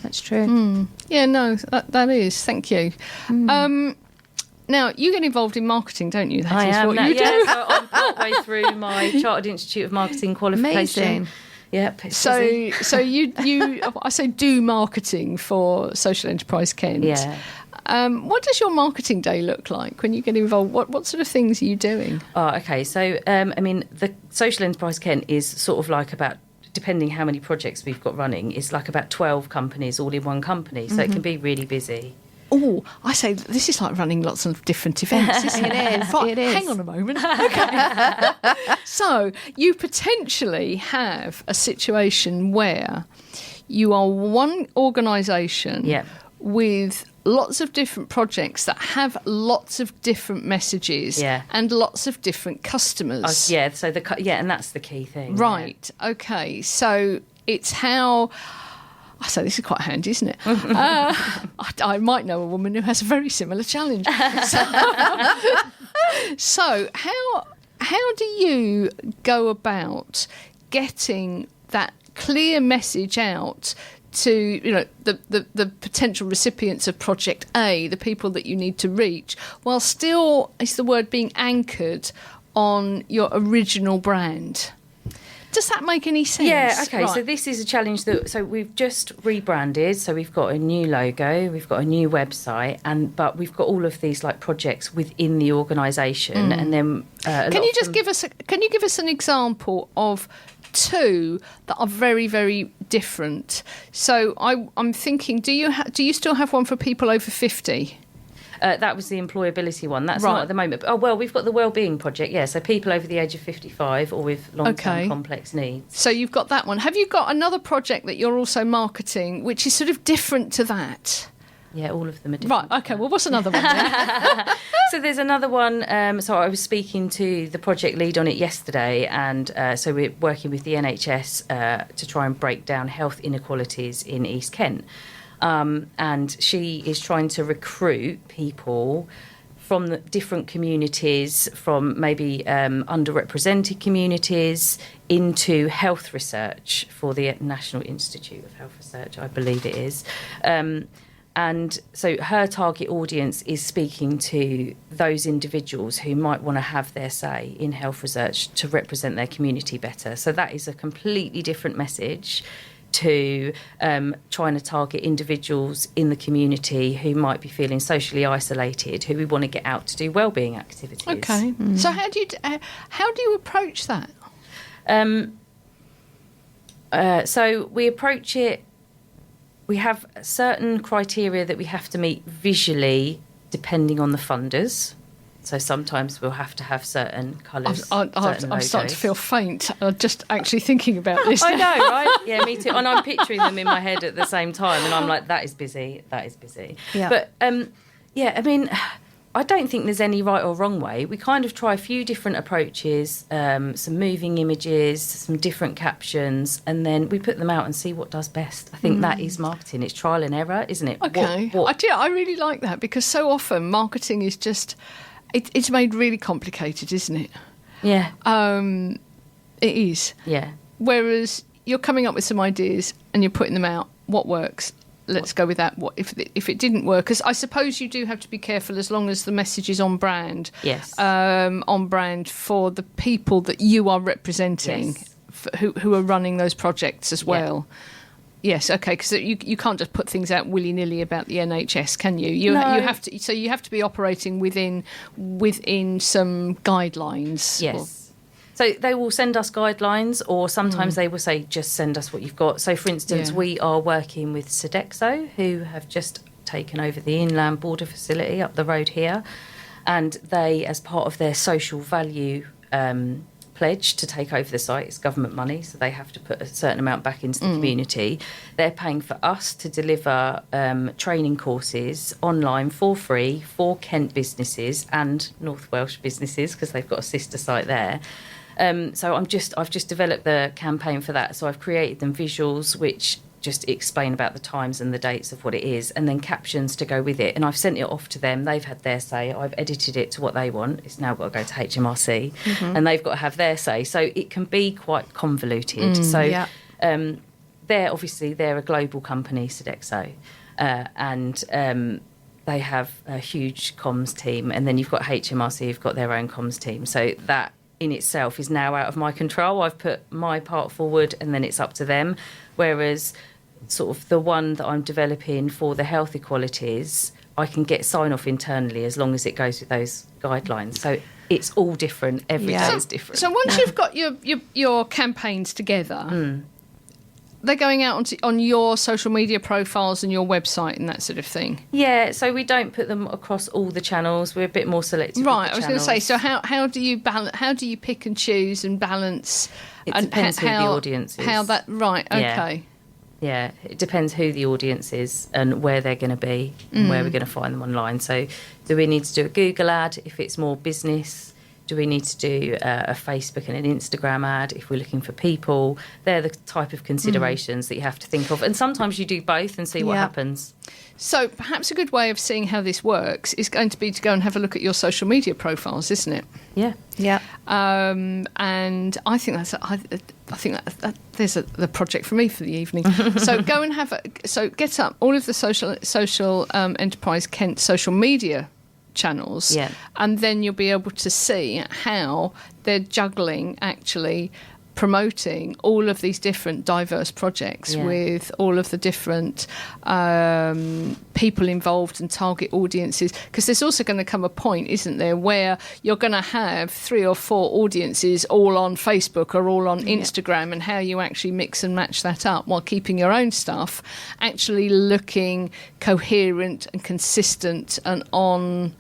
That's true.
Yeah, no, that is. Thank you. Now, you get involved in marketing, don't you? That is what you do.
So I'm partway through my Chartered Institute of Marketing qualification.
Amazing.
Yep.
So you I say do marketing for Social Enterprise Kent.
Yeah.
What does your marketing day look like when you get involved? What sort of things are you doing?
Oh, okay. So the Social Enterprise Kent is sort of like about, depending how many projects we've got running, it's like about 12 companies all in one company. So it can be really busy.
Oh, I say this is like running lots of different events, isn't it?
It is.
Hang on a moment. Okay. So you potentially have a situation where you are one organisation with lots of different projects that have lots of different messages and lots of different customers.
And that's the key thing.
Right.
Yeah.
Okay. So it's how... So this is quite handy, isn't it? I might know a woman who has a very similar challenge. So how do you go about getting that clear message out to the potential recipients of Project A, the people that you need to reach, while still, is the word, being anchored on your original brand? Does that make any sense?
Yeah, okay.
Right.
So this is a challenge so we've just rebranded. So we've got a new logo, we've got a new website, but we've got all of these like projects within the organisation, and then
can you give us an example of two that are very, very different? So I'm thinking, do you still have one for people over 50?
That was the employability one. That's not at the moment. Oh, well, we've got the wellbeing project, so people over the age of 55 or with long-term complex needs.
So you've got that one. Have you got another project that you're also marketing, which is sort of different to that?
Yeah, all of them are different.
Right, okay, well, what's another one then?
So there's another one. So I was speaking to the project lead on it yesterday, and so we're working with the NHS to try and break down health inequalities in East Kent. And she is trying to recruit people from the different communities, from maybe underrepresented communities, into health research for the National Institute of Health Research, I believe it is. And so her target audience is speaking to those individuals who might want to have their say in health research to represent their community better. So that is a completely different message to trying to target individuals in the community who might be feeling socially isolated, who we want to get out to do wellbeing activities.
Okay. So how do you approach that?
So we approach it. We have certain criteria that we have to meet visually, depending on the funders. So sometimes we'll have to have certain colours.
I'm starting to feel faint. Just actually thinking about this.
I know, right? Yeah, me too. And I'm picturing them in my head at the same time, and I'm like, that is busy.
Yeah.
But yeah, I mean, I don't think there's any right or wrong way. We kind of try a few different approaches, some moving images, some different captions, and then we put them out and see what does best. I think that is marketing. It's trial and error, isn't it?
Okay. I really like that, because so often marketing is just... It's made really complicated, isn't it?
Yeah.
It is.
Yeah.
Whereas you're coming up with some ideas and you're putting them out. What works? Let's go with that. What if it didn't work? Because I suppose you do have to be careful, as long as the message is on brand.
Yes.
On brand for the people that you are representing, who are running those projects as well. Yeah. Yes, okay, because you can't just put things out willy-nilly about the NHS, can you? You have to. So you have to be operating within some guidelines.
Yes. So they will send us guidelines, or sometimes they will say, just send us what you've got. So, for instance, we are working with Sodexo, who have just taken over the inland border facility up the road here, and they, as part of their social value pledge to take over the site, it's government money, so they have to put a certain amount back into the community. They're paying for us to deliver training courses online for free for Kent businesses and North Welsh businesses, because they've got a sister site there. So I've just developed the campaign for that. So I've created them visuals which just explain about the times and the dates of what it is, and then captions to go with it. And I've sent it off to them. They've had their say. I've edited it to what they want. It's now got to go to HMRC, and they've got to have their say. So it can be quite convoluted. They're a global company, Sodexo, and they have a huge comms team. And then you've got HMRC, who've got their own comms team. So that in itself is now out of my control. I've put my part forward, and then it's up to them. Whereas sort of the one that I'm developing for the health equalities, I can get sign-off internally as long as it goes with those guidelines. So it's all different. Every day is different.
So once you've got your campaigns together, they're going out on your social media profiles and your website and that sort of thing?
Yeah, so we don't put them across all the channels. We're a bit more selective.
Right, I was going to say, so how do you balance? How do you pick and choose and balance?
It depends who the audience is.
How that, right, okay.
Yeah, it depends who the audience is and where they're going to be and where we're going to find them online. So do we need to do a Google ad if it's more business? Do we need to do a Facebook and an Instagram ad if we're looking for people? They're the type of considerations that you have to think of. And sometimes you do both and see what happens.
So perhaps a good way of seeing how this works is going to be to go and have a look at your social media profiles, isn't it?
Yeah.
Yeah.
And I think that there's the project for me for the evening. So go and get up all of the social enterprise Kent social media channels, and then you'll be able to see how they're juggling actually promoting all of these different diverse projects with all of the different people involved and target audiences, because there's also going to come a point, isn't there, where you're going to have 3 or 4 audiences all on Facebook or all on Instagram, and how you actually mix and match that up while keeping your own stuff actually looking coherent and consistent and on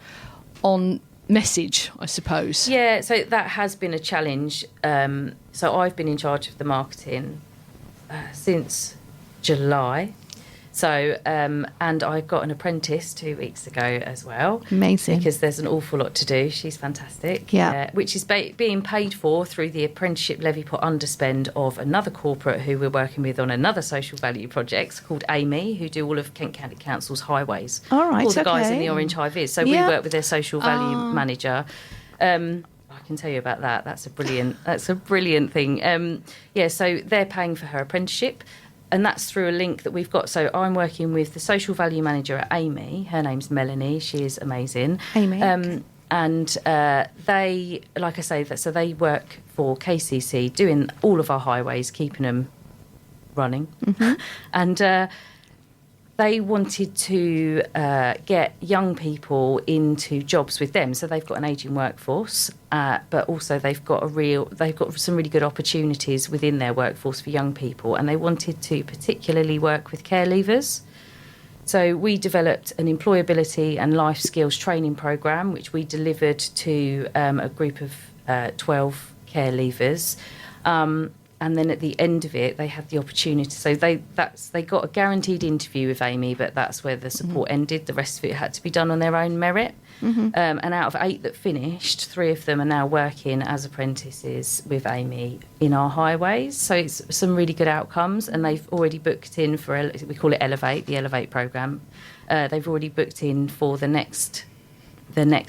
message, I suppose.
Yeah, so that has been a challenge. So I've been in charge of the marketing since July. So, and I got an apprentice 2 weeks ago as well.
Amazing.
Because there's an awful lot to do. She's fantastic.
Yeah.
Which is being paid for through the apprenticeship levy pot underspend of another corporate who we're working with on another social value project called Amy, who do all of Kent County Council's highways.
All right,
all the guys in the orange high vis. So we work with their social value manager. I can tell you about that. That's a brilliant thing. So they're paying for her apprenticeship. And that's through a link that we've got. So I'm working with the social value manager at Amy. Her name's Melanie. She is amazing.
Amy.
And they, like I say, so they work for KCC, doing all of our highways, keeping them running. And they wanted to get young people into jobs with them. So they've got an ageing workforce, but also they've got some really good opportunities within their workforce for young people. And they wanted to particularly work with care leavers. So we developed an employability and life skills training program, which we delivered to a group of 12 care leavers. And then at the end of it, they had the opportunity. So they got a guaranteed interview with Amy, but that's where the support ended. The rest of it had to be done on their own merit. And out of 8 that finished, 3 of them are now working as apprentices with Amy in our highways. So it's some really good outcomes. And they've already booked in for, we call it Elevate, the Elevate programme. They've already booked in for the next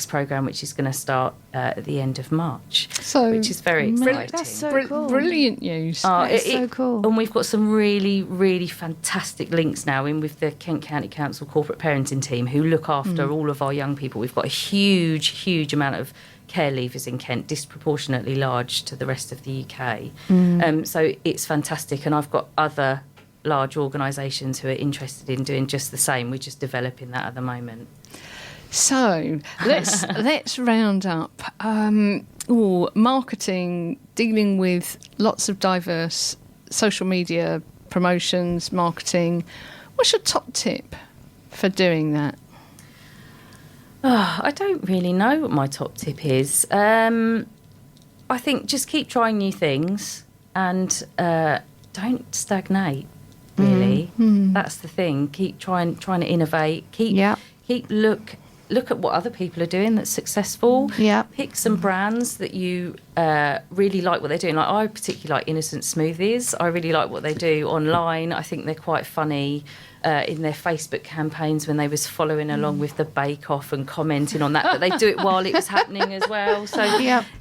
programme, which is going to start at the end of March, which is very exciting.
That's so cool.
Brilliant news.
It's so cool.
And we've got some really, really fantastic links now in with the Kent County Council corporate parenting team, who look after all of our young people. We've got a huge, huge amount of care leavers in Kent, disproportionately large to the rest of the UK. So it's fantastic. And I've got other large organisations who are interested in doing just the same. We're just developing that at the moment.
So let's round up. Marketing, dealing with lots of diverse social media promotions, marketing. What's your top tip for doing that?
I don't really know what my top tip is. I think just keep trying new things and don't stagnate. Really, that's the thing. Keep trying to innovate. Keep look at what other people are doing that's successful. Pick some brands that you really like what they're doing. Like, I particularly like Innocent Smoothies. I really like what they do online. I think they're quite funny in their Facebook campaigns when they was following along with the Bake Off and commenting on that, but they do it while it was happening as well. So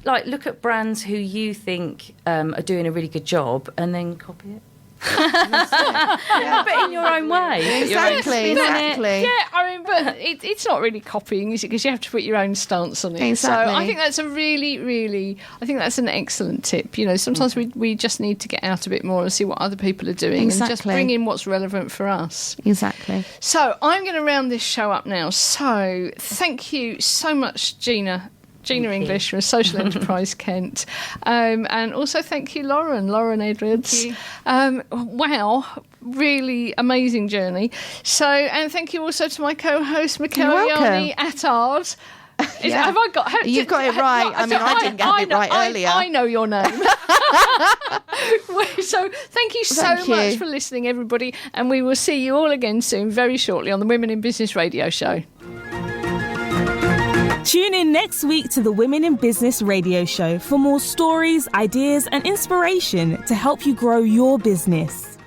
like, look at brands who you think are doing a really good job and then copy it. But in your own way.
Exactly.
Yeah, I mean, but it's not really copying, is it? Because you have to put your own stance on it.
Exactly.
So I think that's a really, I think that's an excellent tip. You know, sometimes we just need to get out a bit more and see what other people are doing and just bring in what's relevant for us.
Exactly.
So I'm going to round this show up now. So thank you so much, Gina English from Social Enterprise Kent. And also thank you, Lauren Edwards. Wow, really amazing journey. So, and thank you also to my co-host, Mikhail Yanni Attard. Have I got?
You've got it right. I mean, I didn't get it right earlier.
I know your name. So thank you so much for listening, everybody. And we will see you all again soon, very shortly, on the Women in Business Radio Show.
Tune in next week to the Women in Business Radio Show for more stories, ideas, and inspiration to help you grow your business.